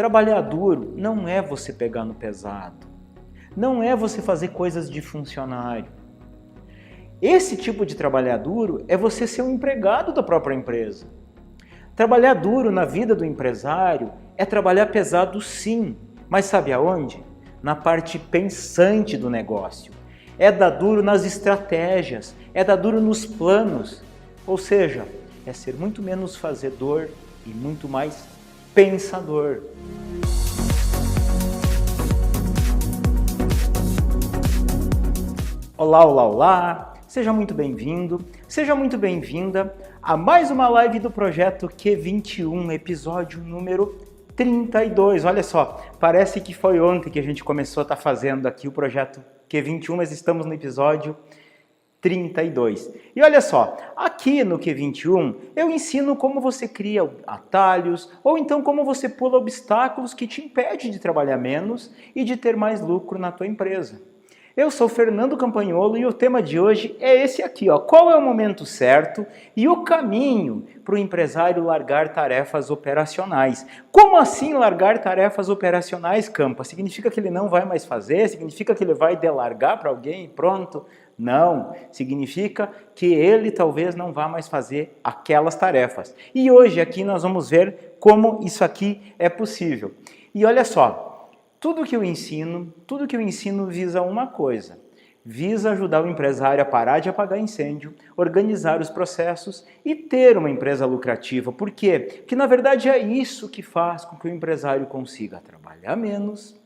Trabalhar duro não é você pegar no pesado, não é você fazer coisas de funcionário. Esse tipo de trabalhar duro é você ser um empregado da própria empresa. Trabalhar duro na vida do empresário é trabalhar pesado sim, mas sabe aonde? Na parte pensante do negócio. É dar duro nas estratégias, é dar duro nos planos. Ou seja, é ser muito menos fazedor e muito mais pensador. Olá, olá, olá! Seja muito bem-vindo, seja muito bem-vinda a mais uma live do Projeto Q21, episódio número 32. Olha só, parece que foi ontem que a gente começou a estar fazendo aqui o Projeto Q21, mas estamos no episódio 32. E olha só, aqui no Q21 eu ensino como você cria atalhos ou então como você pula obstáculos que te impedem de trabalhar menos e de ter mais lucro na tua empresa. Eu sou Fernando Campagnolo e o tema de hoje é esse aqui, ó. Qual é o momento certo e o caminho para o empresário largar tarefas operacionais? Como assim largar tarefas operacionais, Campa? Significa que ele não vai mais fazer? Significa que ele vai delargar para alguém e pronto? Não, significa que ele talvez não vá mais fazer aquelas tarefas. E hoje aqui nós vamos ver como isso aqui é possível. E olha só, tudo que eu ensino visa uma coisa, visa ajudar o empresário a parar de apagar incêndio, organizar os processos e ter uma empresa lucrativa. Por quê? Porque na verdade é isso que faz com que o empresário consiga trabalhar menos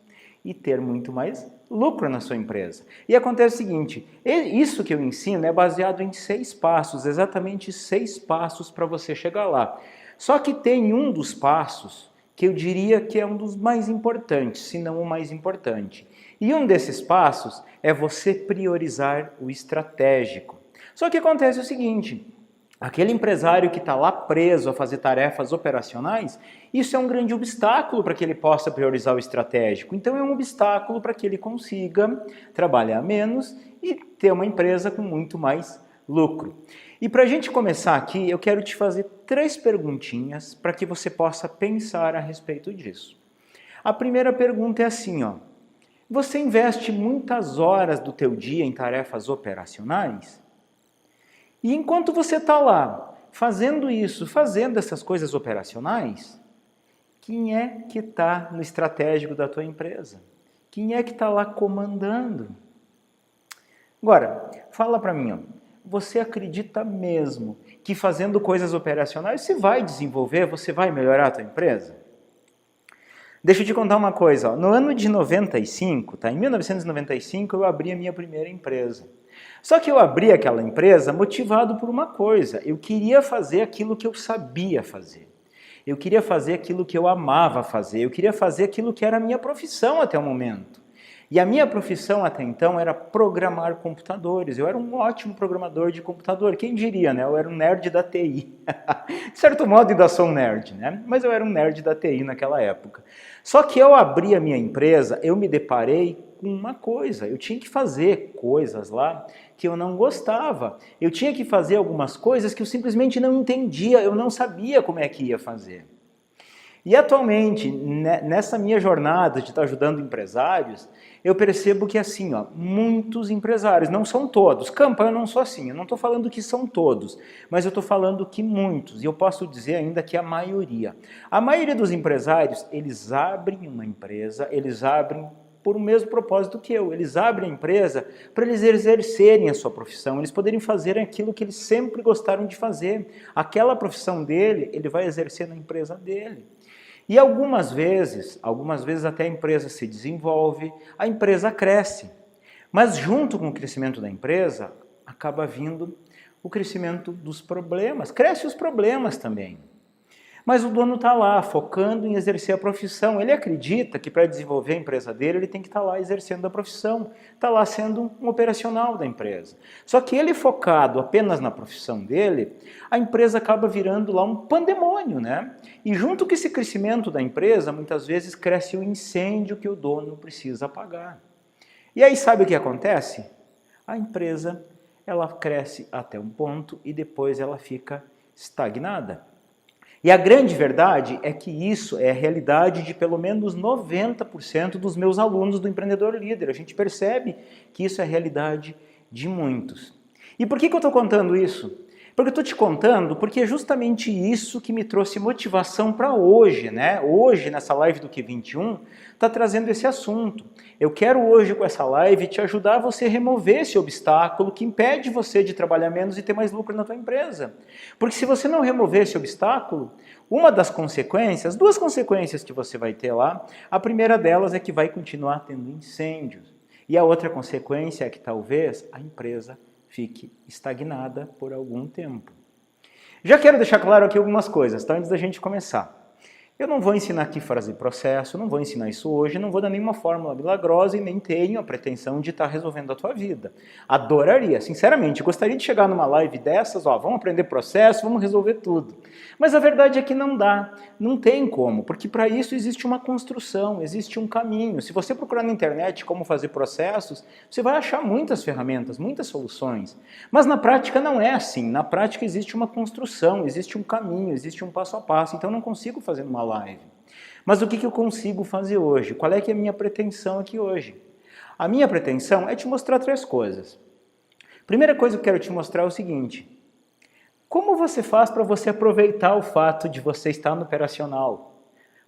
e ter muito mais lucro na sua empresa. E acontece o seguinte, isso que eu ensino é baseado em 6 passos, exatamente 6 passos para você chegar lá. Só que tem um dos passos que eu diria que é um dos mais importantes, se não o mais importante. E um desses passos é você priorizar o estratégico. Só que acontece o seguinte, aquele empresário que está lá preso a fazer tarefas operacionais, isso é um grande obstáculo para que ele possa priorizar o estratégico. Então é um obstáculo para que ele consiga trabalhar menos e ter uma empresa com muito mais lucro. E para a gente começar aqui, eu quero te fazer 3 perguntinhas para que você possa pensar a respeito disso. A primeira pergunta é assim, ó. Você investe muitas horas do teu dia em tarefas operacionais? E enquanto você está lá fazendo isso, fazendo essas coisas operacionais, quem é que está no estratégico da tua empresa? Quem é que está lá comandando? Agora, fala para mim, ó. Você acredita mesmo que fazendo coisas operacionais você vai desenvolver, você vai melhorar a tua empresa? Deixa eu te contar uma coisa, ó. No ano de 95, tá? Em 1995 eu abri a minha primeira empresa. Só que eu abri aquela empresa motivado por uma coisa, eu queria fazer aquilo que eu sabia fazer. Eu queria fazer aquilo que eu amava fazer, eu queria fazer aquilo que era a minha profissão até o momento. E a minha profissão até então era programar computadores. Eu era um ótimo programador de computador. Quem diria, né? Eu era um nerd da TI. De certo modo ainda sou um nerd, né? Mas eu era um nerd da TI naquela época. Só que eu abri a minha empresa, eu me deparei com uma coisa. Eu tinha que fazer coisas lá que eu não gostava. Eu tinha que fazer algumas coisas que eu simplesmente não entendia, eu não sabia como é que ia fazer. E atualmente, nessa minha jornada de estar ajudando empresários, eu percebo que assim, ó, muitos empresários, não são todos, Campa, eu não sou assim, eu não estou falando que são todos, mas eu estou falando que muitos, e eu posso dizer ainda que a maioria. A maioria dos empresários, eles abrem uma empresa, eles abrem por o mesmo propósito que eu, eles abrem a empresa para eles exercerem a sua profissão, eles poderem fazer aquilo que eles sempre gostaram de fazer. Aquela profissão dele, ele vai exercer na empresa dele. E algumas vezes até a empresa se desenvolve, a empresa cresce. Mas junto com o crescimento da empresa, acaba vindo o crescimento dos problemas. Crescem os problemas também. Mas o dono está lá, focando em exercer a profissão. Ele acredita que para desenvolver a empresa dele, ele tem que estar lá exercendo a profissão. Está lá sendo um operacional da empresa. Só que ele focado apenas na profissão dele, a empresa acaba virando lá um pandemônio, né? E junto com esse crescimento da empresa, muitas vezes cresce o incêndio que o dono precisa apagar. E aí sabe o que acontece? A empresa, ela cresce até um ponto e depois ela fica estagnada. E a grande verdade é que isso é a realidade de pelo menos 90% dos meus alunos do Empreendedor Líder. A gente percebe que isso é a realidade de muitos. E por que eu estou contando isso? Porque eu estou te contando porque é justamente isso que me trouxe motivação para hoje, né? Hoje, nessa live do Q21, está trazendo esse assunto. Eu quero hoje, com essa live, te ajudar a você remover esse obstáculo que impede você de trabalhar menos e ter mais lucro na tua empresa. Porque se você não remover esse obstáculo, uma das consequências, duas consequências que você vai ter lá, a primeira delas é que vai continuar tendo incêndios. E a outra consequência é que talvez a empresa fique estagnada por algum tempo. Já quero deixar claro aqui algumas coisas, tá? Antes da gente começar. Eu não vou ensinar aqui frase e processo, não vou ensinar isso hoje, não vou dar nenhuma fórmula milagrosa e nem tenho a pretensão de estar resolvendo a tua vida. Adoraria, sinceramente, gostaria de chegar numa live dessas, vamos aprender processo, vamos resolver tudo. Mas a verdade é que não dá, não tem como, porque para isso existe uma construção, existe um caminho. Se você procurar na internet como fazer processos, você vai achar muitas ferramentas, muitas soluções. Mas na prática não é assim, na prática existe uma construção, existe um caminho, existe um passo a passo, então eu não consigo fazer numa live. Mas o que eu consigo fazer hoje? Qual é que é a minha pretensão aqui hoje? A minha pretensão é te mostrar três coisas. Primeira coisa que eu quero te mostrar é o seguinte: como você faz para você aproveitar o fato de você estar no operacional?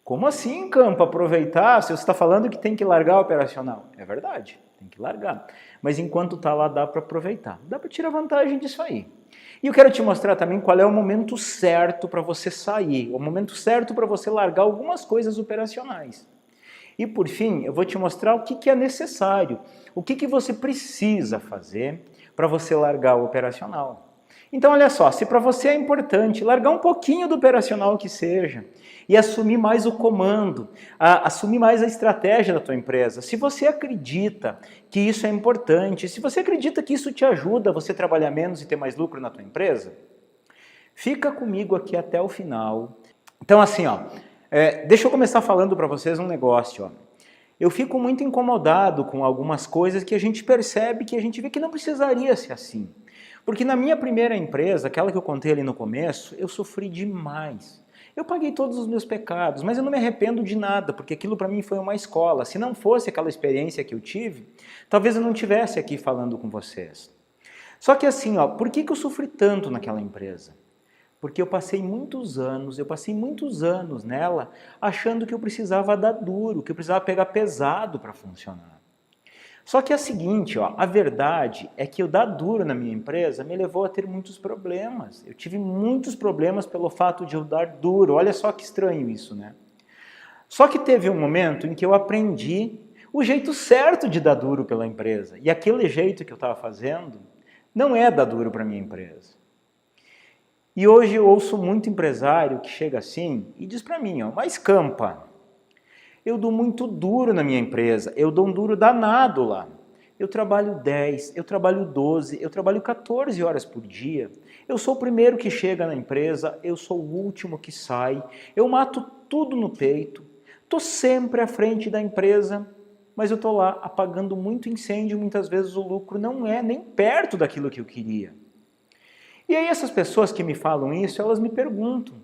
Como assim, Campo, aproveitar? Se você está falando que tem que largar o operacional. É verdade, tem que largar. Mas enquanto está lá, dá para aproveitar. Dá para tirar vantagem disso aí. E eu quero te mostrar também qual é o momento certo para você sair, o momento certo para você largar algumas coisas operacionais. E por fim, eu vou te mostrar o que é necessário, o que você precisa fazer para você largar o operacional. Então olha só, se para você é importante largar um pouquinho do operacional que seja e assumir mais o comando, assumir mais a estratégia da tua empresa, se você acredita que isso é importante, se você acredita que isso te ajuda a você trabalhar menos e ter mais lucro na tua empresa, fica comigo aqui até o final. Então assim, deixa eu começar falando para vocês um negócio. Eu fico muito incomodado com algumas coisas que a gente percebe, que a gente vê que não precisaria ser assim. Porque na minha primeira empresa, aquela que eu contei ali no começo, eu sofri demais. Eu paguei todos os meus pecados, mas eu não me arrependo de nada, porque aquilo para mim foi uma escola. Se não fosse aquela experiência que eu tive, talvez eu não estivesse aqui falando com vocês. Só que assim, por que eu sofri tanto naquela empresa? Porque eu passei muitos anos nela, achando que eu precisava dar duro, que eu precisava pegar pesado para funcionar. Só que é o seguinte, a verdade é que eu dar duro na minha empresa me levou a ter muitos problemas. Eu tive muitos problemas pelo fato de eu dar duro. Olha só que estranho isso, né? Só que teve um momento em que eu aprendi o jeito certo de dar duro pela empresa. E aquele jeito que eu estava fazendo não é dar duro para a minha empresa. E hoje eu ouço muito empresário que chega assim e diz para mim, mas Campa, eu dou muito duro na minha empresa, eu dou um duro danado lá. Eu trabalho 10, eu trabalho 12, eu trabalho 14 horas por dia. Eu sou o primeiro que chega na empresa, eu sou o último que sai. Eu mato tudo no peito, estou sempre à frente da empresa, mas eu estou lá apagando muito incêndio, muitas vezes o lucro não é nem perto daquilo que eu queria. E aí essas pessoas que me falam isso, elas me perguntam,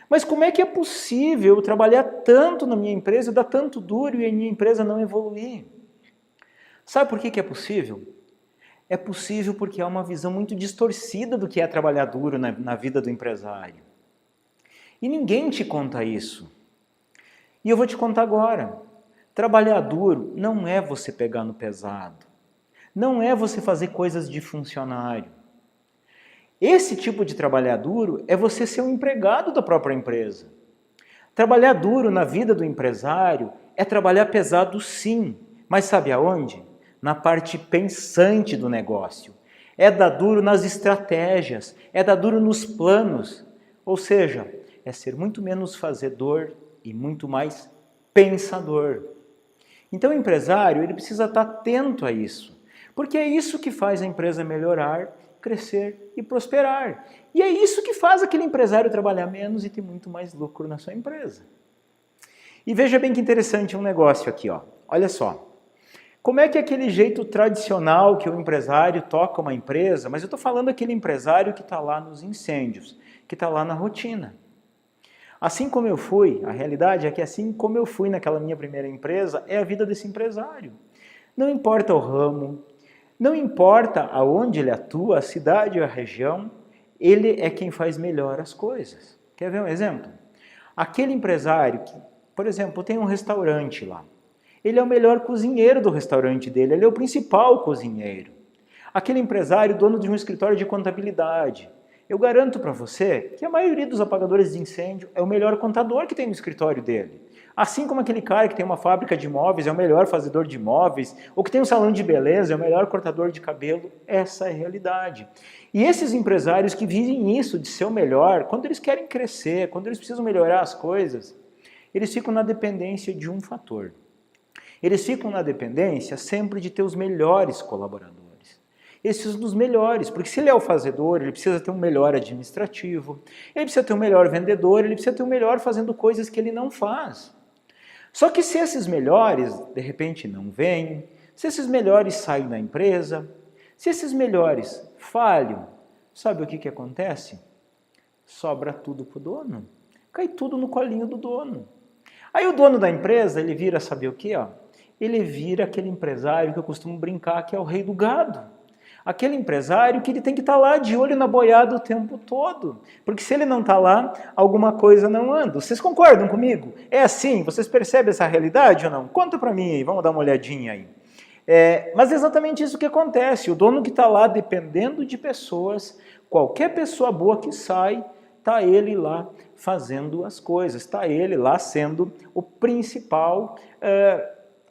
mas como é que é possível eu trabalhar tanto na minha empresa, dar tanto duro e a minha empresa não evoluir? Sabe por que é possível? É possível porque há uma visão muito distorcida do que é trabalhar duro na vida do empresário. E ninguém te conta isso. E eu vou te contar agora. Trabalhar duro não é você pegar no pesado. Não é você fazer coisas de funcionário. Esse tipo de trabalhar duro é você ser um empregado da própria empresa. Trabalhar duro na vida do empresário é trabalhar pesado sim, mas sabe aonde? Na parte pensante do negócio. É dar duro nas estratégias, é dar duro nos planos. Ou seja, é ser muito menos fazedor e muito mais pensador. Então o empresário ele precisa estar atento a isso, porque é isso que faz a empresa melhorar, crescer e prosperar. E é isso que faz aquele empresário trabalhar menos e ter muito mais lucro na sua empresa. E veja bem que interessante um negócio aqui, olha só. Como é que é aquele jeito tradicional que o empresário toca uma empresa, mas eu estou falando aquele empresário que está lá nos incêndios, que está lá na rotina. Assim como eu fui, a realidade é que assim como eu fui naquela minha primeira empresa, é a vida desse empresário. Não importa o ramo, não importa aonde ele atua, a cidade ou a região, ele é quem faz melhor as coisas. Quer ver um exemplo? Aquele empresário que, por exemplo, tem um restaurante lá. Ele é o melhor cozinheiro do restaurante dele, ele é o principal cozinheiro. Aquele empresário, dono de um escritório de contabilidade. Eu garanto para você que a maioria dos apagadores de incêndio é o melhor contador que tem no escritório dele. Assim como aquele cara que tem uma fábrica de móveis é o melhor fazedor de móveis, ou que tem um salão de beleza é o melhor cortador de cabelo, essa é a realidade. E esses empresários que vivem isso de ser o melhor, quando eles querem crescer, quando eles precisam melhorar as coisas, eles ficam na dependência de um fator. Eles ficam na dependência sempre de ter os melhores colaboradores. Esses dos melhores, porque se ele é o fazedor, ele precisa ter um melhor administrativo, ele precisa ter um melhor vendedor, ele precisa ter um melhor fazendo coisas que ele não faz. Só que se esses melhores, de repente, não vêm, se esses melhores saem da empresa, se esses melhores falham, sabe o que acontece? Sobra tudo para o dono. Cai tudo no colinho do dono. Aí o dono da empresa, ele vira, sabe o quê? Ele vira aquele empresário que eu costumo brincar que é o rei do gado. Aquele empresário que ele tem que estar lá de olho na boiada o tempo todo. Porque se ele não está lá, alguma coisa não anda. Vocês concordam comigo? É assim? Vocês percebem essa realidade ou não? Conta para mim aí, vamos dar uma olhadinha aí. Mas é exatamente isso que acontece. O dono que está lá dependendo de pessoas, qualquer pessoa boa que sai, está ele lá fazendo as coisas, está ele lá sendo o principal,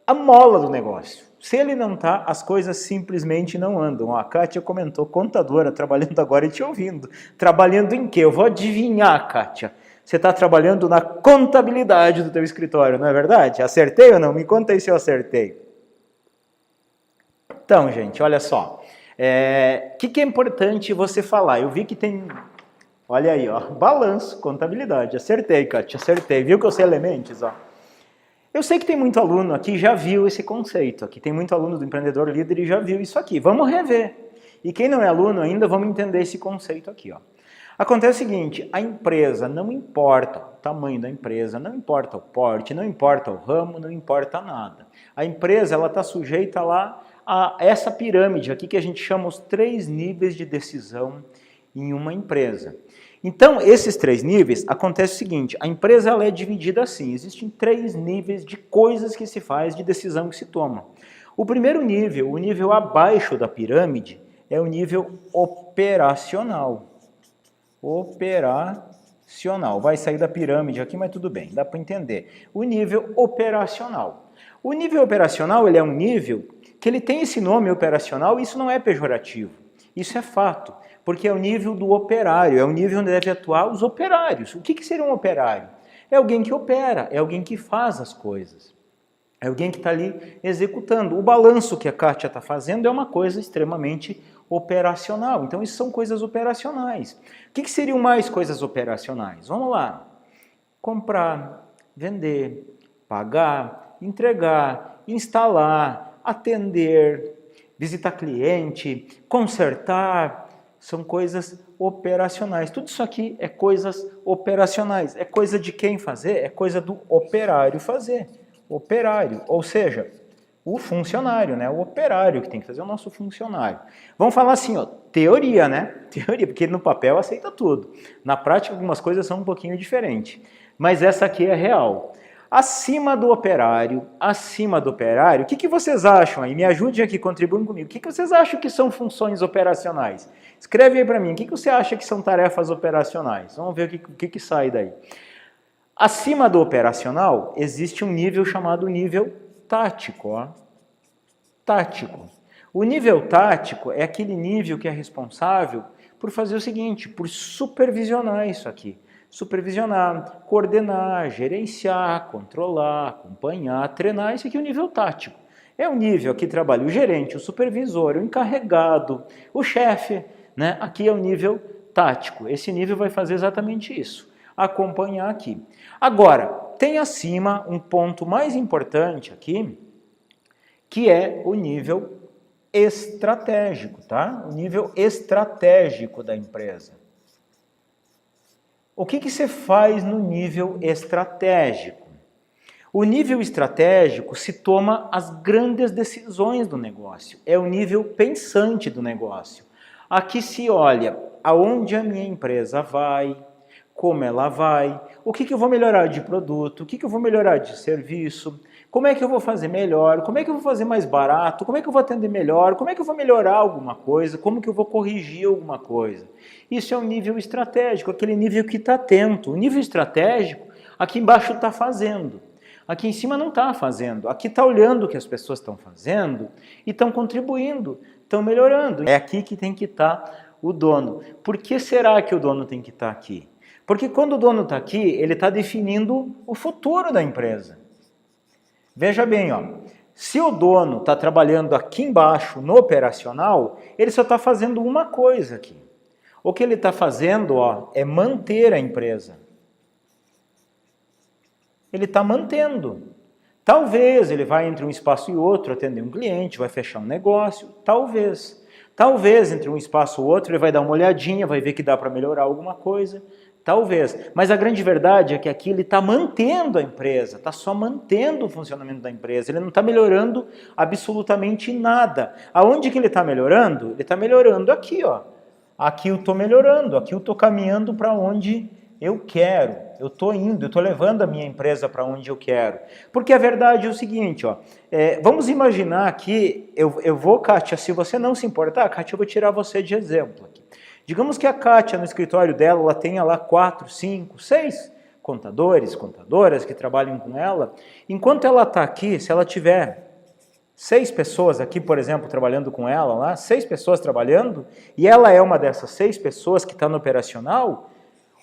a mola do negócio. Se ele não está, as coisas simplesmente não andam. A Kátia comentou, contadora, trabalhando agora e te ouvindo. Trabalhando em quê? Eu vou adivinhar, Kátia. Você está trabalhando na contabilidade do teu escritório, não é verdade? Acertei ou não? Me conta aí se eu acertei. Então, gente, olha só. Que é importante você falar? Eu vi que tem... Olha aí, ó, balanço, contabilidade. Acertei, Kátia, acertei. Viu que eu sei elementos, ó. Eu sei que tem muito aluno aqui já viu esse conceito, aqui tem muito aluno do Empreendedor Líder e já viu isso aqui. Vamos rever. E quem não é aluno ainda, vamos entender esse conceito aqui. Ó. Acontece o seguinte, a empresa, não importa o tamanho da empresa, não importa o porte, não importa o ramo, não importa nada. A empresa está sujeita lá a essa pirâmide aqui que a gente chama os 3 níveis de decisão em uma empresa. Então, esses 3 níveis, acontece o seguinte, a empresa ela é dividida assim, existem 3 níveis de coisas que se faz, de decisão que se toma. O primeiro nível, o nível abaixo da pirâmide, é o nível operacional. Operacional, vai sair da pirâmide aqui, mas tudo bem, dá para entender. O nível operacional. O nível operacional ele é um nível que ele tem esse nome operacional e isso não é pejorativo, isso é fato. Porque é o nível do operário, é o nível onde deve atuar os operários. O que seria um operário? É alguém que opera, é alguém que faz as coisas. É alguém que está ali executando. O balanço que a Kátia está fazendo é uma coisa extremamente operacional. Então, isso são coisas operacionais. O que seriam mais coisas operacionais? Vamos lá. Comprar, vender, pagar, entregar, instalar, atender, visitar cliente, consertar... São coisas operacionais. Tudo isso aqui é coisas operacionais. É coisa de quem fazer? É coisa do operário fazer. Operário, ou seja, o funcionário, né? O operário que tem que fazer é o nosso funcionário. Vamos falar assim, ó, teoria, né? Teoria, porque no papel aceita tudo. Na prática, algumas coisas são um pouquinho diferentes. Mas essa aqui é real. Acima do operário, o que vocês acham aí? Me ajudem aqui, contribuem comigo. O que vocês acham que são funções operacionais? Escreve aí para mim, o que você acha que são tarefas operacionais? Vamos ver o que sai daí. Acima do operacional, existe um nível chamado nível tático. Ó. Tático. O nível tático é aquele nível que é responsável por fazer o seguinte, por supervisionar isso aqui. Supervisionar, coordenar, gerenciar, controlar, acompanhar, treinar, esse aqui é o nível tático. É o nível que trabalha o gerente, o supervisor, o encarregado, o chefe, né? Aqui é o nível tático. Esse nível vai fazer exatamente isso, acompanhar aqui. Agora, tem acima um ponto mais importante aqui, que é o nível estratégico, tá? O nível estratégico da empresa. o que você faz no nível estratégico? O nível estratégico se toma as grandes decisões do negócio, é o nível pensante do negócio. Aqui se olha aonde a minha empresa vai, como ela vai, o que eu vou melhorar de produto, o que eu vou melhorar de serviço, como é que eu vou fazer melhor, como é que eu vou fazer mais barato, como é que eu vou atender melhor, como é que eu vou melhorar alguma coisa, como que eu vou corrigir alguma coisa. Isso é um nível estratégico, aquele nível que está atento. O nível estratégico, aqui embaixo está fazendo, aqui em cima não está fazendo, aqui está olhando o que as pessoas estão fazendo e estão contribuindo, estão melhorando. É aqui que tem que estar o dono. Por que será que o dono tem que estar aqui? Porque quando o dono está aqui, ele está definindo o futuro da empresa. Veja bem, ó, se o dono está trabalhando aqui embaixo no operacional, ele só está fazendo uma coisa aqui. O que ele está fazendo, ó, é manter a empresa. Ele está mantendo. Talvez ele vai entre um espaço e outro atender um cliente, vai fechar um negócio, talvez. Talvez entre um espaço e outro ele vai dar uma olhadinha, vai ver que dá para melhorar alguma coisa. Talvez, mas a grande verdade é que aqui ele está mantendo a empresa, está só mantendo o funcionamento da empresa, ele não está melhorando absolutamente nada. Aonde que ele está melhorando? Ele está melhorando aqui, ó. Aqui eu estou melhorando, aqui eu estou caminhando para onde eu quero, eu estou indo, eu estou levando a minha empresa para onde eu quero. Porque a verdade é o seguinte, ó, vamos imaginar aqui, eu vou, Kátia, se você não se importar, Kátia, eu vou tirar você de exemplo aqui. Digamos que a Kátia, no escritório dela, ela tenha lá 4, 5, 6 contadores, contadoras que trabalham com ela. Enquanto ela está aqui, se ela tiver 6 pessoas aqui, por exemplo, trabalhando com ela lá, 6 pessoas trabalhando, e ela é uma dessas 6 pessoas que está no operacional,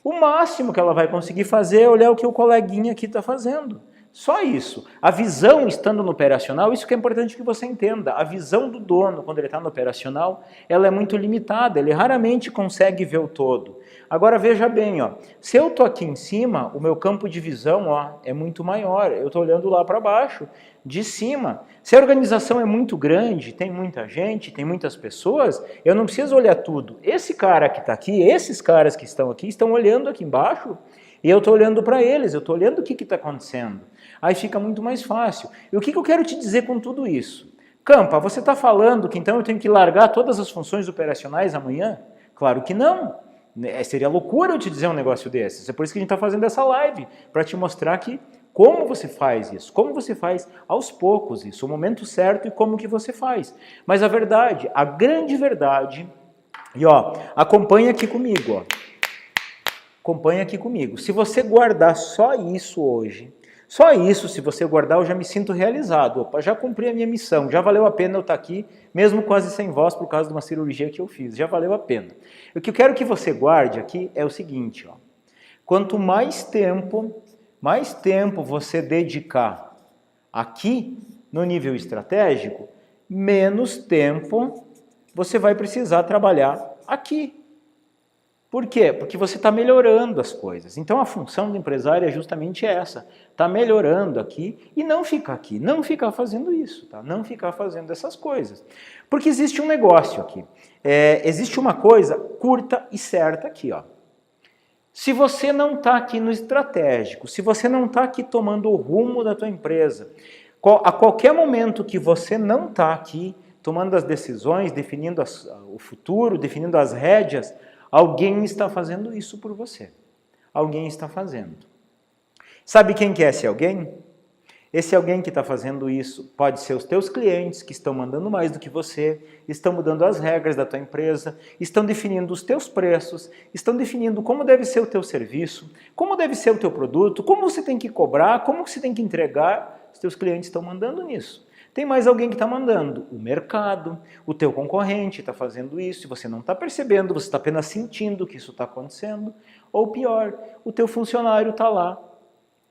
o máximo que ela vai conseguir fazer é olhar o que o coleguinha aqui está fazendo. Só isso. A visão estando no operacional, isso que é importante que você entenda. A visão do dono, quando ele está no operacional, ela é muito limitada, ele raramente consegue ver o todo. Agora veja bem, ó, se eu estou aqui em cima, o meu campo de visão, ó, é muito maior, eu estou olhando lá para baixo, de cima. Se a organização é muito grande, tem muita gente, tem muitas pessoas, eu não preciso olhar tudo. Esse cara que está aqui, esses caras que estão aqui, estão olhando aqui embaixo, e eu estou olhando para eles, eu estou olhando o que está acontecendo. Aí fica muito mais fácil. E o que eu quero te dizer com tudo isso? Campa, você está falando que então eu tenho que largar todas as funções operacionais amanhã? Claro que não. Seria loucura eu te dizer um negócio desses. É por isso que a gente está fazendo essa live, para te mostrar que como você faz isso, como você faz aos poucos isso, o momento certo e como que você faz. Mas a verdade, a grande verdade, e ó, acompanha aqui comigo, ó. Acompanha aqui comigo. Se você guardar só isso hoje, só isso, se você guardar, eu já me sinto realizado. Opa, já cumpri a minha missão, já valeu a pena eu estar aqui, mesmo quase sem voz por causa de uma cirurgia que eu fiz, já valeu a pena. O que eu quero que você guarde aqui é o seguinte, ó. Quanto mais tempo você dedicar aqui no nível estratégico, menos tempo você vai precisar trabalhar aqui. Por quê? Porque você está melhorando as coisas. Então a função do empresário é justamente essa, está melhorando aqui e não ficar aqui, não ficar fazendo isso, tá? Não ficar fazendo essas coisas. Porque existe um negócio aqui, existe uma coisa curta e certa aqui, ó. Se você não está aqui no estratégico, se você não está aqui tomando o rumo da tua empresa, a qualquer momento que você não está aqui tomando as decisões, definindo o futuro, definindo as rédeas, alguém está fazendo isso por você. Alguém está fazendo. Sabe quem que é esse alguém? Esse alguém que está fazendo isso pode ser os teus clientes que estão mandando mais do que você, estão mudando as regras da tua empresa, estão definindo os teus preços, estão definindo como deve ser o teu serviço, como deve ser o teu produto, como você tem que cobrar, como você tem que entregar. Os teus clientes estão mandando nisso. Tem mais alguém que está mandando, o mercado, o teu concorrente está fazendo isso, e você não está percebendo, você está apenas sentindo que isso está acontecendo, ou pior, o teu funcionário está lá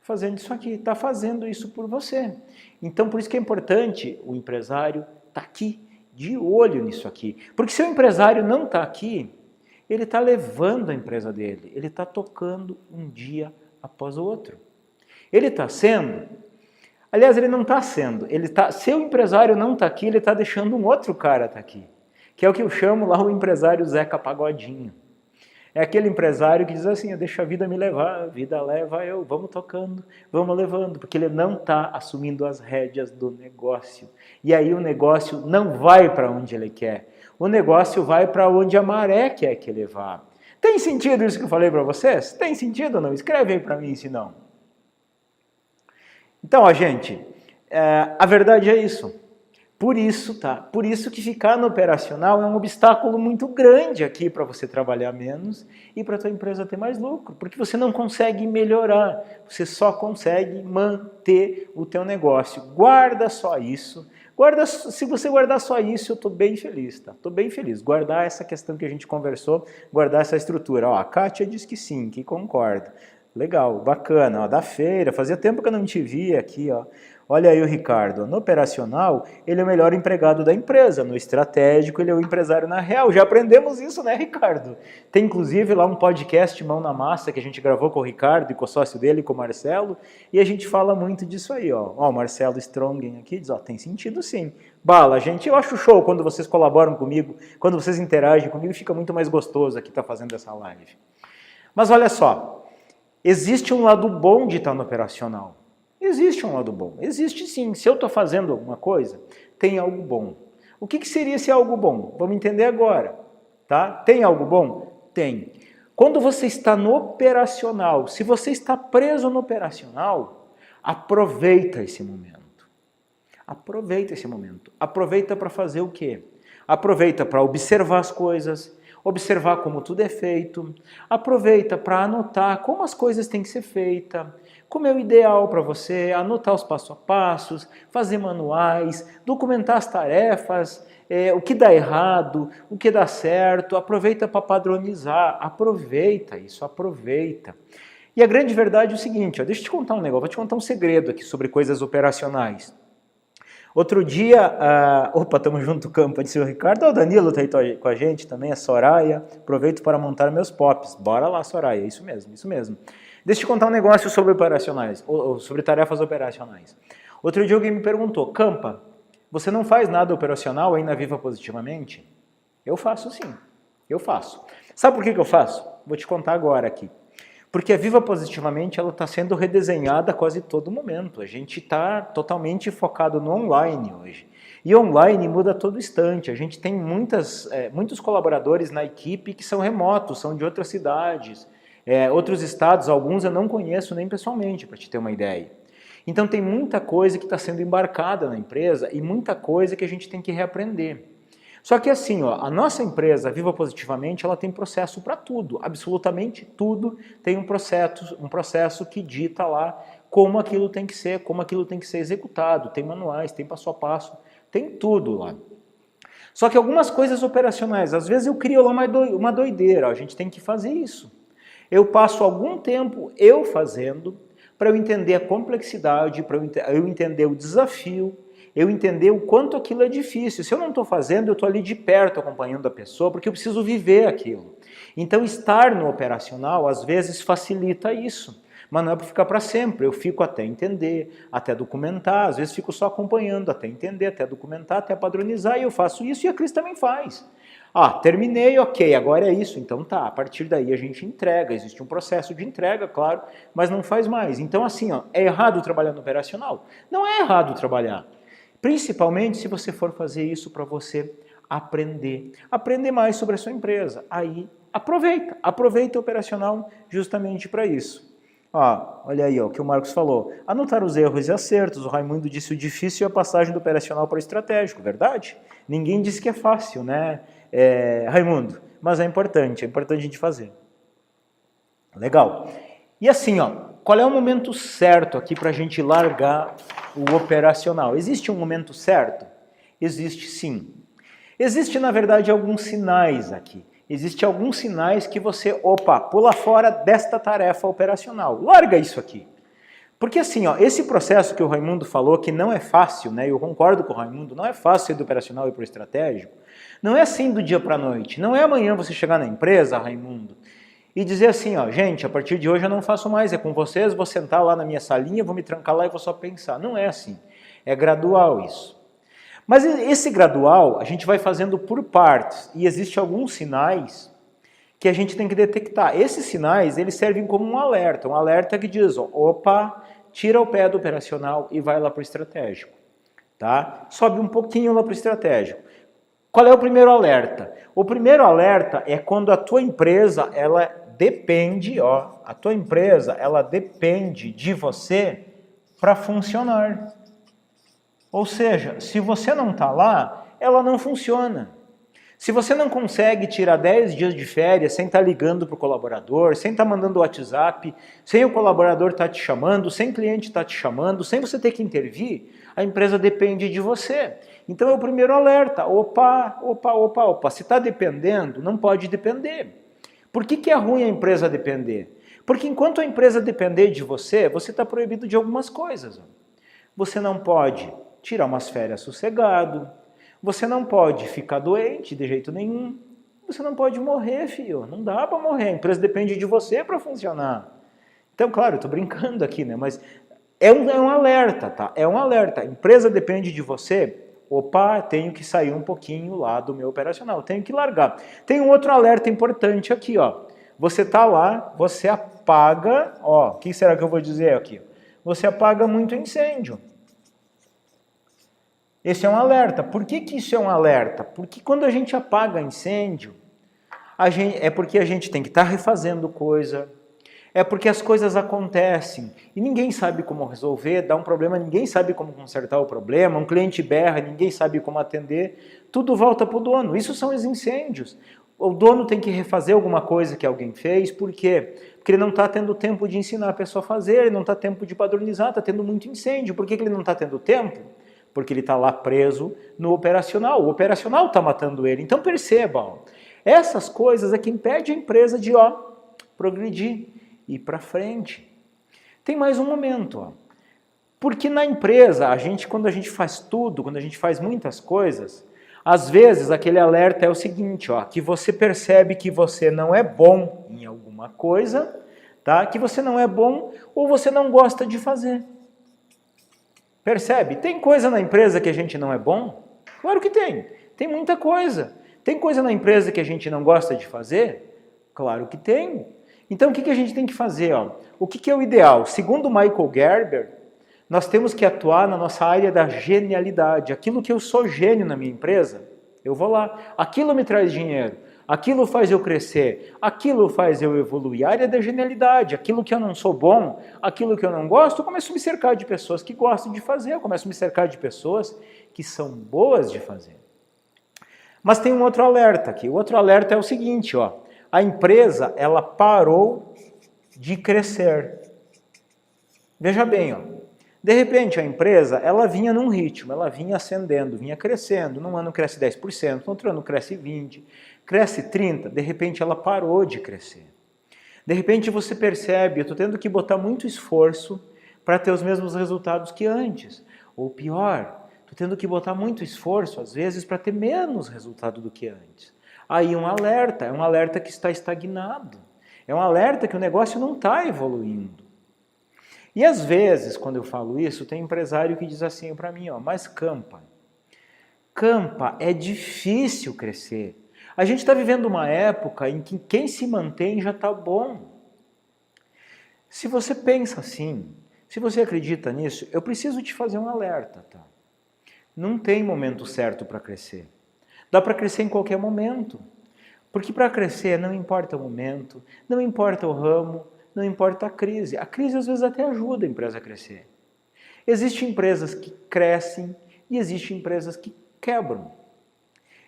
fazendo isso aqui, está fazendo isso por você. Então, por isso que é importante o empresário estar aqui, de olho nisso aqui. Porque se o empresário não está aqui, ele está levando a empresa dele, ele está tocando um dia após o outro. Ele está sendo... Aliás, ele não está sendo, se o empresário não está aqui, ele está deixando um outro cara estar aqui, que é o que eu chamo lá o empresário Zeca Pagodinho. É aquele empresário que diz assim, deixa a vida me levar, a vida leva eu, vamos tocando, vamos levando, porque ele não está assumindo as rédeas do negócio. E aí o negócio não vai para onde ele quer, o negócio vai para onde a maré quer que ele vá. Tem sentido isso que eu falei para vocês? Tem sentido ou não? Escreve aí para mim se não. Então, ó, gente, a verdade é isso. Por isso que ficar no operacional é um obstáculo muito grande aqui para você trabalhar menos e para a tua empresa ter mais lucro, porque você não consegue melhorar, você só consegue manter o teu negócio. Guarda só isso. Se você guardar só isso, eu estou bem feliz, tá? Estou bem feliz. Guardar essa questão que a gente conversou, guardar essa estrutura. Ó, a Kátia diz que sim, que concorda. Legal, bacana. Ó, da feira, fazia tempo que eu não te via aqui, ó. Olha aí o Ricardo, no operacional ele é o melhor empregado da empresa, no estratégico ele é o empresário na real, já aprendemos isso, né, Ricardo? Tem inclusive lá um podcast Mão na Massa que a gente gravou com o Ricardo e com o sócio dele, com o Marcelo, e a gente fala muito disso aí, ó. Ó, o Marcelo Strongen aqui diz, ó, tem sentido sim. Bala, gente, eu acho show quando vocês colaboram comigo, quando vocês interagem comigo, fica muito mais gostoso aqui estar fazendo essa live. Mas olha só, existe um lado bom de estar no operacional. Existe um lado bom, existe sim. Se eu estou fazendo alguma coisa, tem algo bom. O que seria esse algo bom? Vamos entender agora, tá? Tem algo bom? Tem. Quando você está no operacional, se você está preso no operacional, aproveita esse momento. Aproveita esse momento. Aproveita para fazer o quê? Aproveita para observar as coisas, observar como tudo é feito, aproveita para anotar como as coisas têm que ser feitas, como é o ideal para você, anotar os passo a passos, fazer manuais, documentar as tarefas, o que dá errado, o que dá certo, aproveita para padronizar, aproveita isso, aproveita. E a grande verdade é o seguinte, ó, deixa eu te contar um negócio, vou te contar um segredo aqui sobre coisas operacionais. Outro dia, opa, estamos junto, campo, disse o Ricardo, o Danilo está aí com a gente também, a Soraya, aproveito para montar meus pops, bora lá Soraya, isso mesmo, isso mesmo. Deixa eu te contar um negócio sobre operacionais, ou sobre tarefas operacionais. Outro dia alguém me perguntou, Campa, você não faz nada operacional aí na Viva Positivamente? Eu faço sim, eu faço. Sabe por que eu faço? Vou te contar agora aqui. Porque a Viva Positivamente ela está sendo redesenhada a quase todo momento. A gente está totalmente focado no online hoje. E online muda a todo instante. A gente tem muitos colaboradores na equipe que são remotos, são de outras cidades. Outros estados, alguns eu não conheço nem pessoalmente, para te ter uma ideia. Então tem muita coisa que está sendo embarcada na empresa e muita coisa que a gente tem que reaprender. Só que assim, ó, a nossa empresa, Viva Positivamente, ela tem processo para tudo, absolutamente tudo tem um processo que dita lá como aquilo tem que ser, como aquilo tem que ser executado, tem manuais, tem passo a passo, tem tudo lá. Só que algumas coisas operacionais, às vezes eu crio lá uma doideira, ó, a gente tem que fazer isso. Eu passo algum tempo eu fazendo para eu entender a complexidade, para eu entender o desafio, eu entender o quanto aquilo é difícil. Se eu não estou fazendo, eu estou ali de perto acompanhando a pessoa, porque eu preciso viver aquilo. Então, estar no operacional, às vezes, facilita isso. Mas não é para ficar para sempre. Eu fico até entender, até documentar, às vezes fico só acompanhando, até entender, até documentar, até padronizar, e eu faço isso e a Cris também faz. Terminei, ok, agora é isso, então tá, a partir daí a gente entrega, existe um processo de entrega, claro, mas não faz mais. Então assim, ó, é errado trabalhar no operacional? Não é errado trabalhar, principalmente se você for fazer isso para você aprender mais sobre a sua empresa. Aí aproveita o operacional justamente para isso. Olha aí o que o Marcos falou, anotar os erros e acertos, o Raimundo disse o difícil é a passagem do operacional para o estratégico, verdade? Ninguém disse que é fácil, né, Raimundo? Mas é importante a gente fazer. Legal. E assim, qual é o momento certo aqui para a gente largar o operacional? Existe um momento certo? Existe sim. Existe, na verdade, alguns sinais aqui. Existem alguns sinais que você, pula fora desta tarefa operacional. Larga isso aqui. Porque assim, esse processo que o Raimundo falou, que não é fácil, né? Eu concordo com o Raimundo, não é fácil sair do operacional e para o estratégico. Não é assim do dia para a noite. Não é amanhã você chegar na empresa, Raimundo, e dizer assim, gente, a partir de hoje eu não faço mais, é com vocês, vou sentar lá na minha salinha, vou me trancar lá e vou só pensar. Não é assim. É gradual isso. Mas esse gradual a gente vai fazendo por partes e existem alguns sinais que que a gente tem que detectar. Esses sinais, eles servem como um alerta que diz, ó, opa, tira o pé do operacional e vai lá para o estratégico. Tá? Sobe um pouquinho lá para o estratégico. Qual é o primeiro alerta? O primeiro alerta é quando a tua empresa, ela depende, ó, a tua empresa, ela depende de você para funcionar. Ou seja, se você não está lá, ela não funciona. Se você não consegue tirar 10 dias de férias sem estar ligando para o colaborador, sem estar mandando WhatsApp, sem o colaborador estar te chamando, sem o cliente estar te chamando, sem você ter que intervir, a empresa depende de você. Então é o primeiro alerta. Opa, se está dependendo, não pode depender. Por que é ruim a empresa depender? Porque enquanto a empresa depender de você, você está proibido de algumas coisas. Você não pode tirar umas férias sossegado, você não pode ficar doente de jeito nenhum, você não pode morrer, filho, não dá para morrer, a empresa depende de você para funcionar. Então, claro, eu estou brincando aqui, né? Mas é um alerta, tá? É um alerta, a empresa depende de você, opa, tenho que sair um pouquinho lá do meu operacional, tenho que largar. Tem um outro alerta importante aqui, ó. Você tá lá, você apaga, ó, o que será que eu vou dizer aqui? Você apaga muito incêndio. Esse é um alerta. Por que isso é um alerta? Porque quando a gente apaga incêndio, é porque a gente tem que estar refazendo coisa, é porque as coisas acontecem e ninguém sabe como resolver, dá um problema, ninguém sabe como consertar o problema, um cliente berra, ninguém sabe como atender, tudo volta para o dono. Isso são os incêndios. O dono tem que refazer alguma coisa que alguém fez, por quê? Porque ele não está tendo tempo de ensinar a pessoa a fazer, ele não está tendo tempo de padronizar, está tendo muito incêndio. Por que ele não está tendo tempo? Porque ele está lá preso no operacional. O operacional está matando ele. Então percebam, essas coisas é que impede a empresa de progredir, ir para frente. Tem mais um momento. Porque na empresa, quando a gente faz tudo, quando a gente faz muitas coisas, às vezes aquele alerta é o seguinte, que você percebe que você não é bom em alguma coisa, tá? Que você não é bom ou você não gosta de fazer. Percebe? Tem coisa na empresa que a gente não é bom? Claro que tem. Tem muita coisa. Tem coisa na empresa que a gente não gosta de fazer? Claro que tem. Então o que a gente tem que fazer? O que é o ideal? Segundo Michael Gerber, nós temos que atuar na nossa área da genialidade. Aquilo que eu sou gênio na minha empresa, eu vou lá. Aquilo me traz dinheiro. Aquilo faz eu crescer, aquilo faz eu evoluir. A área da genialidade, aquilo que eu não sou bom, aquilo que eu não gosto, eu começo a me cercar de pessoas que gostam de fazer, eu começo a me cercar de pessoas que são boas de fazer. Mas tem um outro alerta aqui. O outro alerta é o seguinte, a empresa, ela parou de crescer. Veja bem, de repente a empresa, ela vinha num ritmo, ela vinha ascendendo, vinha crescendo, num ano cresce 10%, no outro ano cresce 20%, cresce 30%, de repente ela parou de crescer. De repente você percebe, eu estou tendo que botar muito esforço para ter os mesmos resultados que antes. Ou pior, estou tendo que botar muito esforço, às vezes, para ter menos resultado do que antes. Aí é um alerta que está estagnado. É um alerta que o negócio não está evoluindo. E às vezes, quando eu falo isso, tem empresário que diz assim para mim, mas Campa, é difícil crescer. A gente está vivendo uma época em que quem se mantém já está bom. Se você pensa assim, se você acredita nisso, eu preciso te fazer um alerta, tá? Não tem momento certo para crescer. Dá para crescer em qualquer momento. Porque para crescer não importa o momento, não importa o ramo, não importa a crise. A crise às vezes até ajuda a empresa a crescer. Existem empresas que crescem e existem empresas que quebram.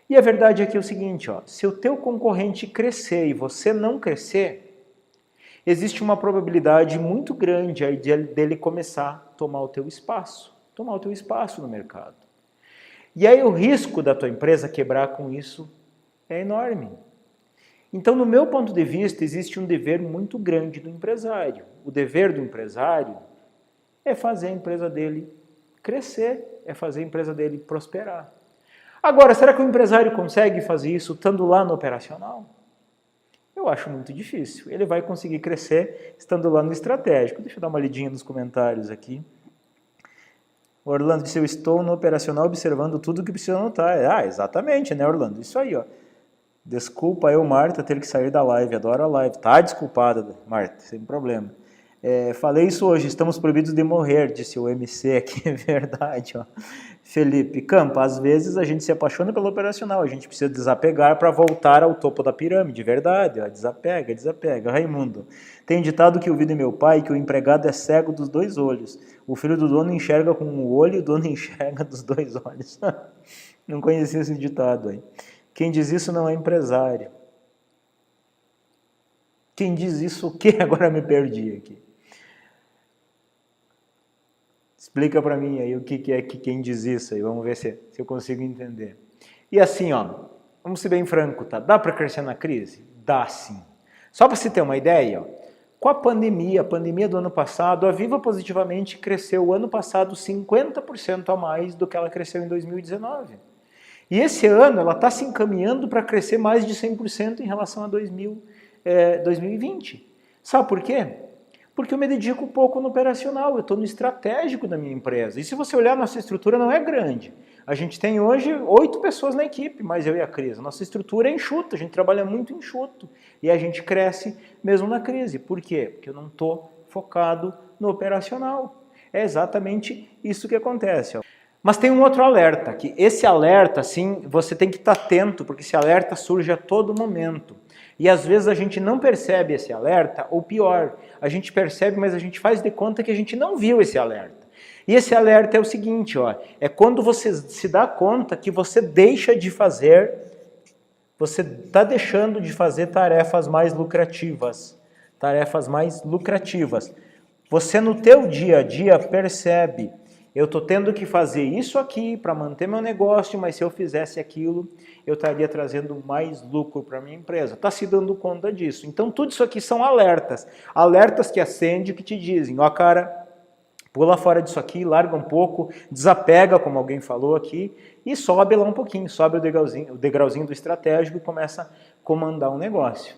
E a verdade aqui é o seguinte, se o teu concorrente crescer e você não crescer, existe uma probabilidade muito grande aí dele começar a tomar o teu espaço no mercado. E aí o risco da tua empresa quebrar com isso é enorme. Então, no meu ponto de vista, existe um dever muito grande do empresário. O dever do empresário é fazer a empresa dele crescer, é fazer a empresa dele prosperar. Agora, será que o empresário consegue fazer isso estando lá no operacional? Eu acho muito difícil. Ele vai conseguir crescer estando lá no estratégico. Deixa eu dar uma lidinha nos comentários aqui. O Orlando disse, eu estou no operacional observando tudo que precisa anotar. Exatamente, né, Orlando? Isso aí, Desculpa eu, Marta, ter que sair da live. Adoro a live. Tá desculpada, Marta, sem problema. Falei isso hoje, estamos proibidos de morrer, disse o MC aqui, é verdade. Ó. Felipe Campa, às vezes a gente se apaixona pelo operacional, a gente precisa desapegar para voltar ao topo da pirâmide, verdade, ó, desapega. Raimundo, tem ditado que ouvi de meu pai que o empregado é cego dos dois olhos, o filho do dono enxerga com um olho e o dono enxerga dos dois olhos. Não conhecia esse ditado aí. Quem diz isso não é empresário. Quem diz isso o quê? Agora me perdi aqui. Explica para mim aí o que é que quem diz isso aí, vamos ver se eu consigo entender. E assim, ó, vamos ser bem franco, tá? Dá para crescer na crise? Dá sim. Só para você ter uma ideia, ó, com a pandemia do ano passado, a Viva Positivamente cresceu o ano passado 50% a mais do que ela cresceu em 2019. E esse ano ela está se encaminhando para crescer mais de 100% em relação a 2020. Sabe por quê? Porque eu me dedico pouco no operacional, eu estou no estratégico da minha empresa. E se você olhar, nossa estrutura não é grande. A gente tem hoje 8 pessoas na equipe, mas eu e a Cris. Nossa estrutura é enxuta, a gente trabalha muito enxuto. E a gente cresce mesmo na crise. Por quê? Porque eu não estou focado no operacional. É exatamente isso que acontece. Ó. Mas tem um outro alerta, que esse alerta, sim, você tem que estar atento, porque esse alerta surge a todo momento. E às vezes a gente não percebe esse alerta, ou pior, a gente percebe, mas a gente faz de conta que a gente não viu esse alerta. E esse alerta é o seguinte, ó, é quando você se dá conta que você deixa de fazer, você está deixando de fazer tarefas mais lucrativas. Você no teu dia a dia percebe, eu estou tendo que fazer isso aqui para manter meu negócio, mas se eu fizesse aquilo, eu estaria trazendo mais lucro para a minha empresa. Está se dando conta disso. Então, tudo isso aqui são alertas. Alertas que acendem, que te dizem, ó cara, pula fora disso aqui, larga um pouco, desapega, como alguém falou aqui, e sobe lá um pouquinho, sobe o degrauzinho do estratégico e começa a comandar um negócio.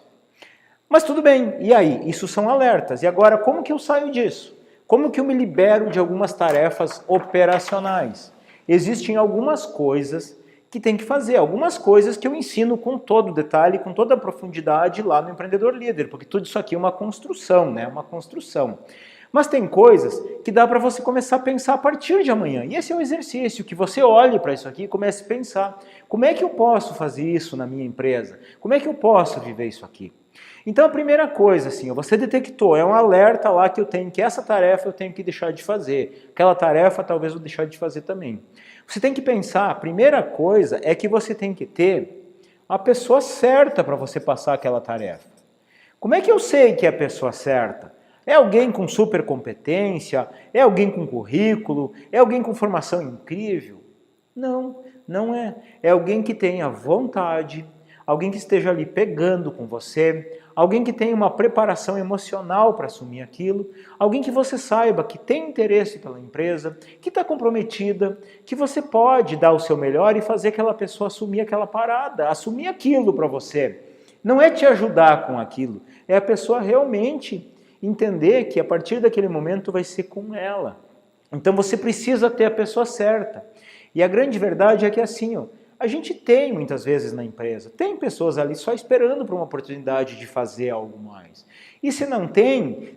Mas tudo bem, e aí? Isso são alertas. E agora, como que eu saio disso? Como que eu me libero de algumas tarefas operacionais? Existem algumas coisas que tem que fazer, algumas coisas que eu ensino com todo detalhe, com toda a profundidade lá no Empreendedor Líder, porque tudo isso aqui é uma construção, né? Uma construção. Mas tem coisas que dá para você começar a pensar a partir de amanhã. E esse é um exercício, que você olhe para isso aqui e comece a pensar. Como é que eu posso fazer isso na minha empresa? Como é que eu posso viver isso aqui? Então a primeira coisa, assim, você detectou, é um alerta lá que eu tenho, que essa tarefa eu tenho que deixar de fazer. Aquela tarefa talvez eu deixar de fazer também. Você tem que pensar, a primeira coisa é que você tem que ter a pessoa certa para você passar aquela tarefa. Como é que eu sei que é a pessoa certa? É alguém com super competência? É alguém com currículo? É alguém com formação incrível? Não, não é. É alguém que tenha vontade, alguém que esteja ali pegando com você, alguém que tenha uma preparação emocional para assumir aquilo, alguém que você saiba que tem interesse pela empresa, que está comprometida, que você pode dar o seu melhor e fazer aquela pessoa assumir aquela parada, assumir aquilo para você. Não é te ajudar com aquilo, é a pessoa realmente entender que a partir daquele momento vai ser com ela. Então você precisa ter a pessoa certa. E a grande verdade é que assim, ó, a gente tem muitas vezes na empresa, tem pessoas ali só esperando por uma oportunidade de fazer algo mais. E se não tem,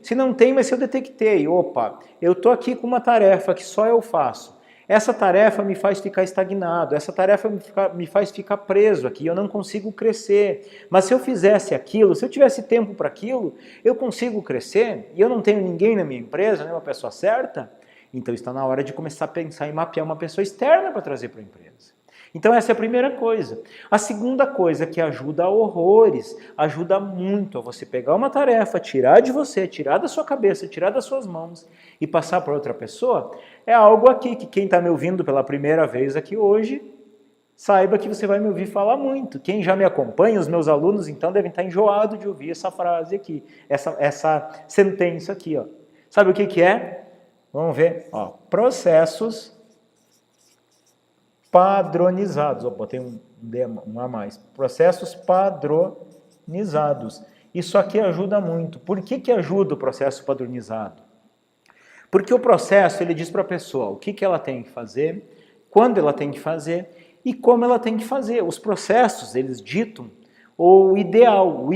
mas se eu detectei, opa, eu estou aqui com uma tarefa que só eu faço. Essa tarefa me faz ficar estagnado, essa tarefa me faz ficar preso aqui, eu não consigo crescer. Mas se eu fizesse aquilo, se eu tivesse tempo para aquilo, eu consigo crescer e eu não tenho ninguém na minha empresa, uma pessoa certa, então está na hora de começar a pensar em mapear uma pessoa externa para trazer para a empresa. Então essa é a primeira coisa. A segunda coisa que ajuda horrores, ajuda muito a você pegar uma tarefa, tirar de você, tirar da sua cabeça, tirar das suas mãos e passar para outra pessoa, é algo aqui que quem está me ouvindo pela primeira vez aqui hoje, saiba que você vai me ouvir falar muito. Quem já me acompanha, os meus alunos, então devem estar enjoados de ouvir essa frase aqui, essa sentença aqui. Ó. Sabe o que é? Vamos ver. Ó, processos padronizados. Eu botei um a mais. Processos padronizados. Isso aqui ajuda muito. Por que ajuda o processo padronizado? Porque o processo ele diz para a pessoa o que ela tem que fazer, quando ela tem que fazer e como ela tem que fazer. Os processos, eles ditam ou o ideal.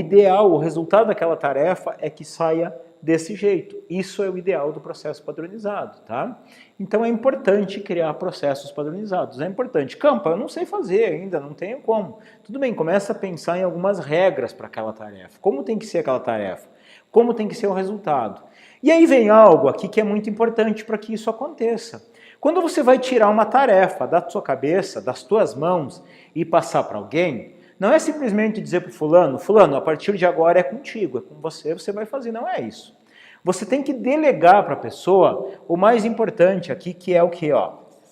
O resultado daquela tarefa é que saia desse jeito. Isso é o ideal do processo padronizado, tá? Então é importante criar processos padronizados. É importante. Campa, eu não sei fazer ainda, não tenho como. Tudo bem, começa a pensar em algumas regras para aquela tarefa. Como tem que ser aquela tarefa? Como tem que ser o resultado? E aí vem algo aqui que é muito importante para que isso aconteça. Quando você vai tirar uma tarefa da sua cabeça, das tuas mãos e passar para alguém, não é simplesmente dizer para o fulano, a partir de agora é contigo, é com você, você vai fazer. Não é isso. Você tem que delegar para a pessoa o mais importante aqui, que é o quê?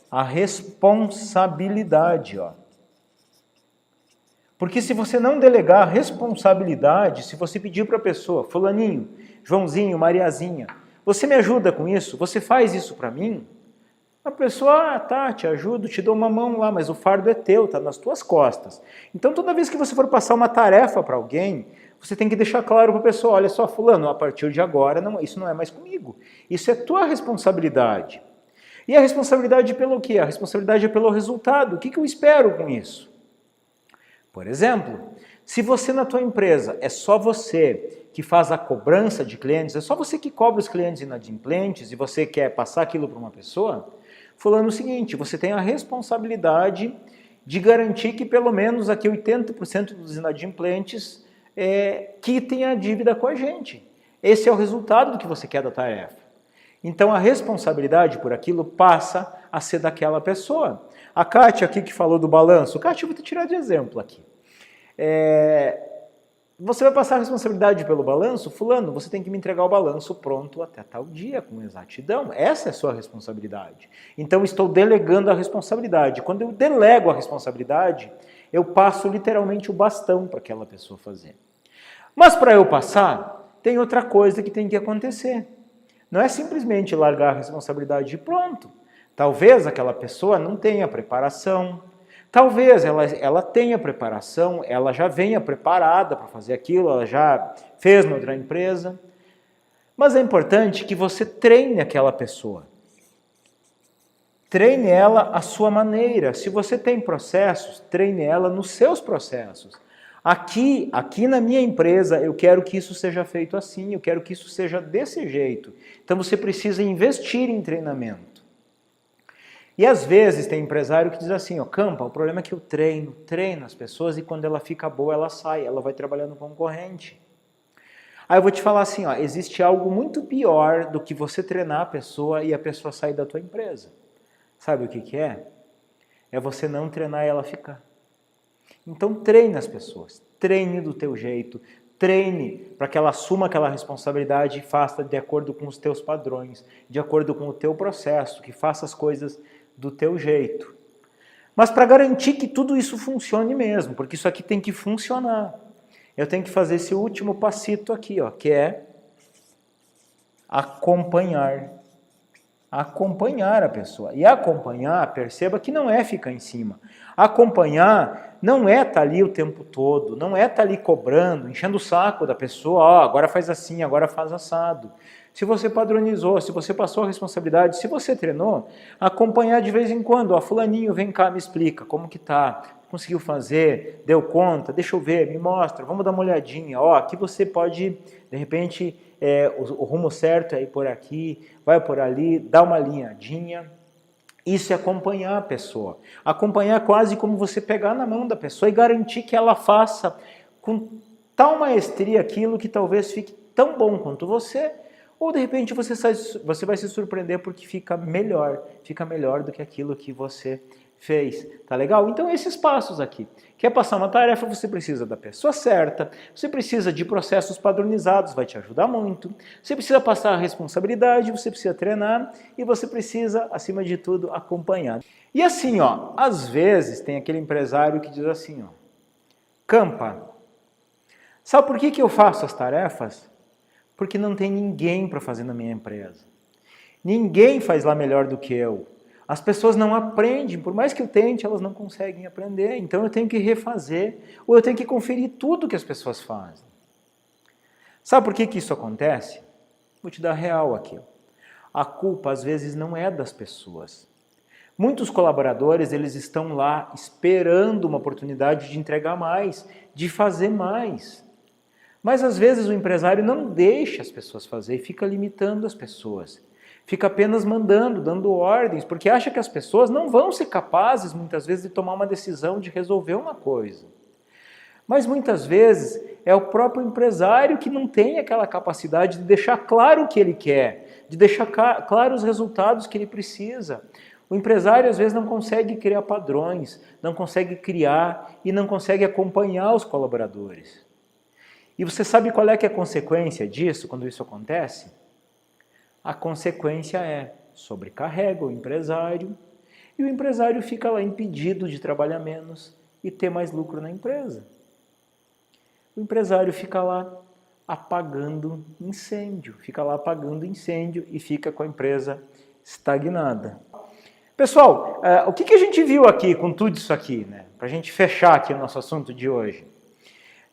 A responsabilidade. Porque se você não delegar a responsabilidade, se você pedir para a pessoa, fulaninho, Joãozinho, Mariazinha, você me ajuda com isso? Você faz isso para mim? A pessoa, tá, te ajudo, te dou uma mão lá, mas o fardo é teu, tá nas tuas costas. Então toda vez que você for passar uma tarefa para alguém, você tem que deixar claro para a pessoa, olha só, fulano, a partir de agora isso não é mais comigo. Isso é tua responsabilidade. E a responsabilidade pelo quê? A responsabilidade é pelo resultado. O que eu espero com isso? Por exemplo, se você na tua empresa é só você que faz a cobrança de clientes, é só você que cobra os clientes inadimplentes e você quer passar aquilo para uma pessoa, falando o seguinte, você tem a responsabilidade de garantir que pelo menos aqui 80% dos inadimplentes quitem a dívida com a gente. Esse é o resultado do que você quer da tarefa. Então a responsabilidade por aquilo passa a ser daquela pessoa. A Kátia aqui que falou do balanço, Kátia, eu vou te tirar de exemplo aqui. Você vai passar a responsabilidade pelo balanço? Fulano, você tem que me entregar o balanço pronto até tal dia, com exatidão. Essa é a sua responsabilidade. Então, estou delegando a responsabilidade. Quando eu delego a responsabilidade, eu passo literalmente o bastão para aquela pessoa fazer. Mas para eu passar, tem outra coisa que tem que acontecer. Não é simplesmente largar a responsabilidade e pronto. Talvez aquela pessoa não tenha preparação, talvez ela tenha preparação, ela já venha preparada para fazer aquilo, ela já fez na outra empresa. Mas é importante que você treine aquela pessoa. Treine ela à sua maneira. Se você tem processos, treine ela nos seus processos. Aqui na minha empresa, eu quero que isso seja feito assim, eu quero que isso seja desse jeito. Então você precisa investir em treinamento. E às vezes tem empresário que diz assim, Campa, o problema é que eu treino as pessoas e quando ela fica boa, ela sai, ela vai trabalhar no concorrente. Aí eu vou te falar assim, existe algo muito pior do que você treinar a pessoa e a pessoa sair da tua empresa. Sabe o que é? É você não treinar e ela ficar. Então treine as pessoas, treine do teu jeito, treine para que ela assuma aquela responsabilidade e faça de acordo com os teus padrões, de acordo com o teu processo, que faça as coisas do teu jeito. Mas para garantir que tudo isso funcione mesmo, porque isso aqui tem que funcionar, eu tenho que fazer esse último passito aqui, que é acompanhar. Acompanhar a pessoa. E acompanhar, perceba que não é ficar em cima. Acompanhar não é estar ali o tempo todo, não é estar ali cobrando, enchendo o saco da pessoa, agora faz assim, agora faz assado. Se você padronizou, se você passou a responsabilidade, se você treinou, acompanhar de vez em quando, fulaninho, vem cá, me explica como que tá, conseguiu fazer, deu conta, deixa eu ver, me mostra, vamos dar uma olhadinha, aqui você pode, de repente, o rumo certo é ir por aqui, vai por ali, dá uma alinhadinha. Isso é acompanhar a pessoa. Acompanhar quase como você pegar na mão da pessoa e garantir que ela faça com tal maestria aquilo que talvez fique tão bom quanto você, ou de repente você vai se surpreender porque fica melhor do que aquilo que você fez. Tá legal? Então esses passos aqui. Quer passar uma tarefa, você precisa da pessoa certa, você precisa de processos padronizados, vai te ajudar muito, você precisa passar a responsabilidade, você precisa treinar e você precisa, acima de tudo, acompanhar. E assim, às vezes tem aquele empresário que diz assim, Campa, sabe por que eu faço as tarefas? Porque não tem ninguém para fazer na minha empresa. Ninguém faz lá melhor do que eu. As pessoas não aprendem, por mais que eu tente, elas não conseguem aprender. Então eu tenho que refazer, ou eu tenho que conferir tudo que as pessoas fazem. Sabe por que isso acontece? Vou te dar real aqui. A culpa às vezes não é das pessoas. Muitos colaboradores, eles estão lá esperando uma oportunidade de entregar mais, de fazer mais. Mas às vezes o empresário não deixa as pessoas fazer e fica limitando as pessoas. Fica apenas mandando, dando ordens, porque acha que as pessoas não vão ser capazes, muitas vezes, de tomar uma decisão, de resolver uma coisa. Mas muitas vezes é o próprio empresário que não tem aquela capacidade de deixar claro o que ele quer, de deixar claro os resultados que ele precisa. O empresário às vezes não consegue criar padrões, não consegue criar e não consegue acompanhar os colaboradores. E você sabe qual é que é a consequência disso, quando isso acontece? A consequência é sobrecarrega o empresário e o empresário fica lá impedido de trabalhar menos e ter mais lucro na empresa. O empresário fica lá apagando incêndio, e fica com a empresa estagnada. Pessoal, o que a gente viu aqui com tudo isso aqui, né? Para a gente fechar aqui o nosso assunto de hoje.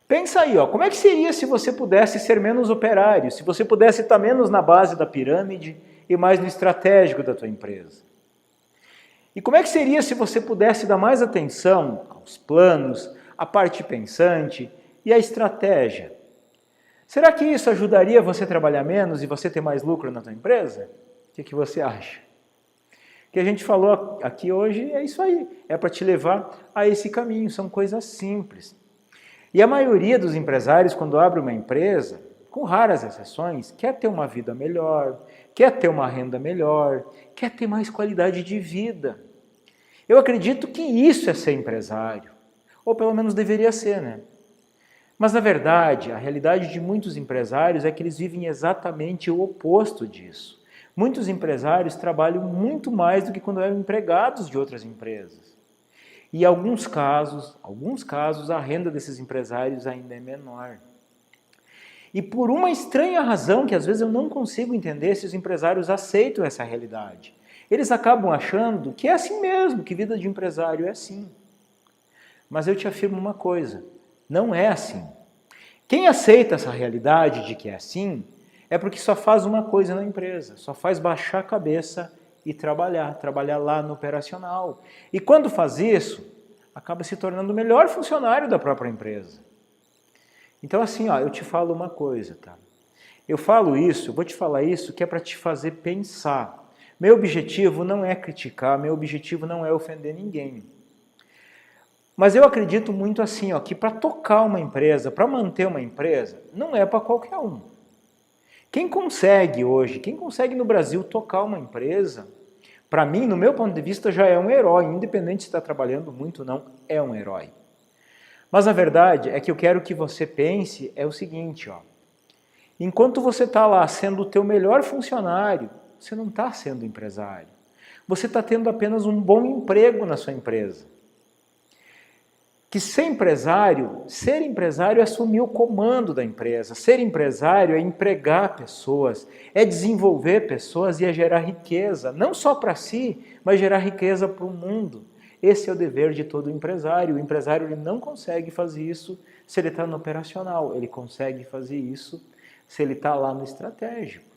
Pensa aí, como é que seria se você pudesse ser menos operário, se você pudesse estar menos na base da pirâmide e mais no estratégico da tua empresa? E como é que seria se você pudesse dar mais atenção aos planos, à parte pensante e à estratégia? Será que isso ajudaria você a trabalhar menos e você ter mais lucro na tua empresa? O que você acha? O que a gente falou aqui hoje é isso aí, é para te levar a esse caminho, são coisas simples. E a maioria dos empresários, quando abre uma empresa, com raras exceções, quer ter uma vida melhor, quer ter uma renda melhor, quer ter mais qualidade de vida. Eu acredito que isso é ser empresário, ou pelo menos deveria ser, né? Mas na verdade, a realidade de muitos empresários é que eles vivem exatamente o oposto disso. Muitos empresários trabalham muito mais do que quando eram empregados de outras empresas. E em alguns casos, a renda desses empresários ainda é menor. E por uma estranha razão que às vezes eu não consigo entender se os empresários aceitam essa realidade. Eles acabam achando que é assim mesmo, que vida de empresário é assim. Mas eu te afirmo uma coisa, não é assim. Quem aceita essa realidade de que é assim, é porque só faz uma coisa na empresa, só faz baixar a cabeça e trabalhar lá no operacional. E quando faz isso, acaba se tornando o melhor funcionário da própria empresa. Então assim, eu te falo uma coisa, tá? Eu vou te falar isso que é para te fazer pensar. Meu objetivo não é criticar, meu objetivo não é ofender ninguém. Mas eu acredito muito assim, que para tocar uma empresa, para manter uma empresa, não é para qualquer um. Quem consegue no Brasil tocar uma empresa, para mim, no meu ponto de vista, já é um herói, independente se está trabalhando muito ou não, é um herói. Mas a verdade é que eu quero que você pense o seguinte, enquanto você está lá sendo o teu melhor funcionário, você não está sendo empresário. Você está tendo apenas um bom emprego na sua empresa. Que ser empresário é assumir o comando da empresa. Ser empresário é empregar pessoas, é desenvolver pessoas e é gerar riqueza, não só para si, mas gerar riqueza para o mundo. Esse é o dever de todo empresário. O empresário ele não consegue fazer isso se ele está no operacional, ele consegue fazer isso se ele está lá no estratégico.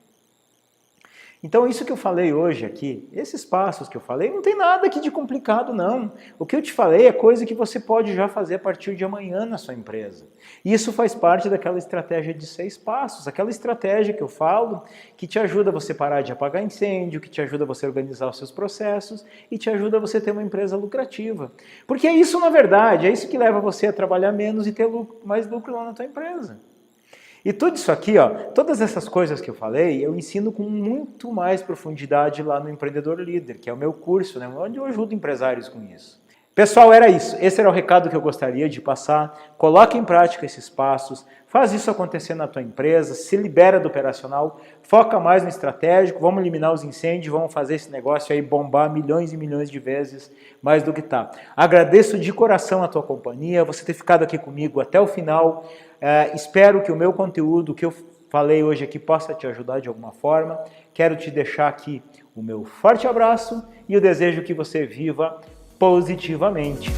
Então isso que eu falei hoje aqui, esses passos que eu falei, não tem nada aqui de complicado não. O que eu te falei é coisa que você pode já fazer a partir de amanhã na sua empresa. E isso faz parte daquela estratégia de 6 passos, aquela estratégia que eu falo, que te ajuda você parar de apagar incêndio, que te ajuda você a organizar os seus processos e te ajuda você a ter uma empresa lucrativa. Porque é isso na verdade, é isso que leva você a trabalhar menos e ter mais lucro lá na tua empresa. E tudo isso aqui, todas essas coisas que eu falei, eu ensino com muito mais profundidade lá no Empreendedor Líder, que é o meu curso, né, onde eu ajudo empresários com isso. Pessoal, era isso. Esse era o recado que eu gostaria de passar. Coloque em prática esses passos, faz isso acontecer na tua empresa, se libera do operacional, foca mais no estratégico, vamos eliminar os incêndios, vamos fazer esse negócio aí bombar milhões e milhões de vezes mais do que está. Agradeço de coração a tua companhia, você ter ficado aqui comigo até o final. Espero que o meu conteúdo, que eu falei hoje aqui, possa te ajudar de alguma forma. Quero te deixar aqui o meu forte abraço e o desejo que você viva positivamente.